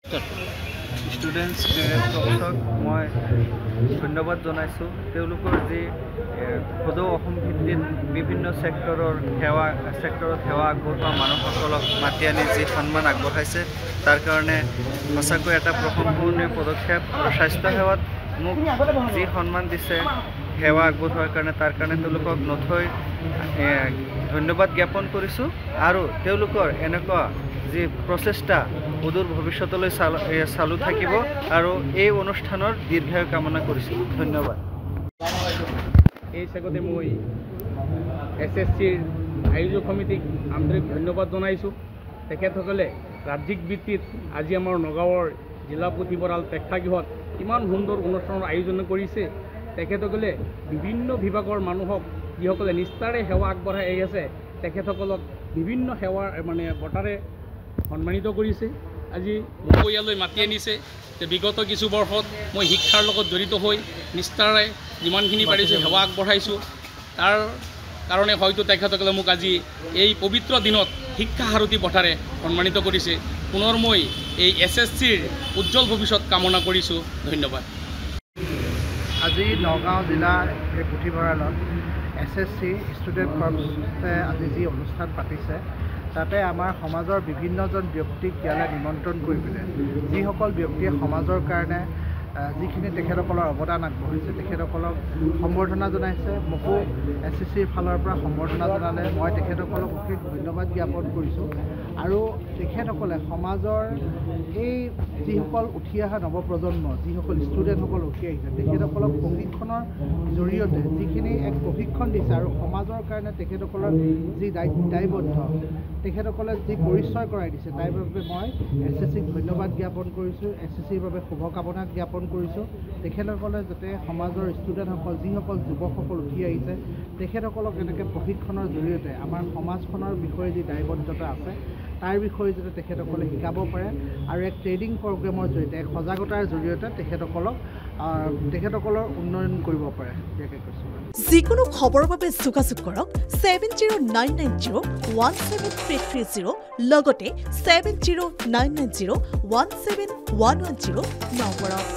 Students ক্ৰেডিটক মই ধন্যবাদ জনাইছোঁ। তেওঁলোকৰ যি সদৌ অসম ভিত্তিত বিভিন্ন ছেক্টৰত সেৱা আগবঢ়োৱা মানুহসকলক মাতি আনি যি সন্মান আগবঢ়াইছে তাৰ কাৰণে সঁচাকৈ এটা প্ৰশংসনীয় পদক্ষেপ। আৰু স্বাস্থ্য সেৱাত মোক যি সন্মান দিছে সেৱা আগবঢ়োৱাৰ কাৰণে তাৰ কাৰণে তেওঁলোকক নথৈ ধন্যবাদ জ্ঞাপন কৰিছোঁ। আৰু তেওঁলোকৰ এনেকুৱা যি প্ৰচেষ্টা অদূৰ ভৱিষ্যতলৈ চালু থাকিব আৰু এই অনুষ্ঠানৰ দীৰ্ঘায়ু কামনা কৰিছোঁ। ধন্যবাদ। এই চেগতে মই SSCৰ আয়োজক সমিতিক আন্তৰিক ধন্যবাদ জনাইছোঁ। তেখেতসকলে ৰাজ্যিক ভিত্তিত আজি আমাৰ নগাঁৱৰ জিলা পুথিভঁৰাল প্ৰেক্ষাগৃহত ইমান সুন্দৰ অনুষ্ঠানৰ আয়োজন কৰিছে। তেখেতসকলে বিভিন্ন বিভাগৰ মানুহক যিসকলে নিষ্ঠাৰে সেৱা আগবঢ়াই আহি আছে তেখেতসকলক বিভিন্ন সেৱাৰ বঁটাৰে সন্মানিত কৰিছে। আজি মোক ইয়ালৈ মাতি আনিছে যে বিগত কিছু বৰ্ষত মই শিক্ষাৰ লগত জড়িত হৈ নিষ্ঠাৰে যিমানখিনি পাৰিছোঁ সেৱা আগবঢ়াইছোঁ। তাৰ কাৰণে হয়তো তেখেতসকলে মোক আজি এই পবিত্ৰ দিনত শিক্ষা সাৰথী বঁটাৰে সন্মানিত কৰিছে। পুনৰ মই এই SSCৰ উজ্জ্বল ভৱিষ্যত কামনা কৰিছোঁ। ধন্যবাদ। আজি নগাঁও জিলাৰ এই পুথিভঁৰালত SSC ষ্টুডেণ্ট কৰ্পছে আজি যি অনুষ্ঠান পাতিছে তাতে আমাৰ সমাজৰ বিভিন্নজন ব্যক্তিক ইয়ালৈ নিমন্ত্ৰণ কৰি পেলাই যিসকল ব্যক্তিয়ে সমাজৰ কাৰণে যিখিনি তেখেতসকলৰ অৱদান আগবঢ়াইছে তেখেতসকলক সম্বৰ্ধনা জনাইছে। মোকো SSCৰ ফালৰ পৰা সম্বৰ্ধনা জনালে। মই তেখেতসকলক অশেষ ধন্যবাদ জ্ঞাপন কৰিছোঁ। আৰু তেখেতসকলে সমাজৰ এই যিসকল উঠি অহা নৱপ্ৰজন্ম যিসকল ষ্টুডেণ্টসকল উঠি আহিছে তেখেতসকলক প্ৰশিক্ষণৰ জৰিয়তে যিখিনি এক প্ৰশিক্ষণ দিছে আৰু সমাজৰ কাৰণে তেখেতসকলৰ যি দায়বদ্ধ তেখেতসকলে যি পৰিচয় কৰাই দিছে তাৰ বাবে মই SSCক ধন্যবাদ জ্ঞাপন কৰিছোঁ। SSCৰ বাবে শুভকামনা জ্ঞাপন কৰিছোঁ। তেখেতসকলে যাতে সমাজৰ ষ্টুডেণ্টসকল যিসকল যুৱকসকল উঠি আহিছে তেখেতসকলক এনেকৈ প্ৰশিক্ষণৰ জৰিয়তে আমাৰ সমাজখনৰ বিষয়ে যি দায়বদ্ধতা আছে তাৰ বিষয়ে যাতে তেখেতসকলে শিকাব পাৰে আৰু এক ট্ৰেইনিং প্ৰগ্ৰেমৰ জৰিয়তে এক সজাগতাৰ জৰিয়তে তেখেতসকলৰ উন্নয়ন কৰিব পাৰে। ইয়াকে কৈছোঁ। যিকোনো খবৰৰ বাবে যোগাযোগ কৰক 7099017330 লগতে 7099017110 নম্বৰত।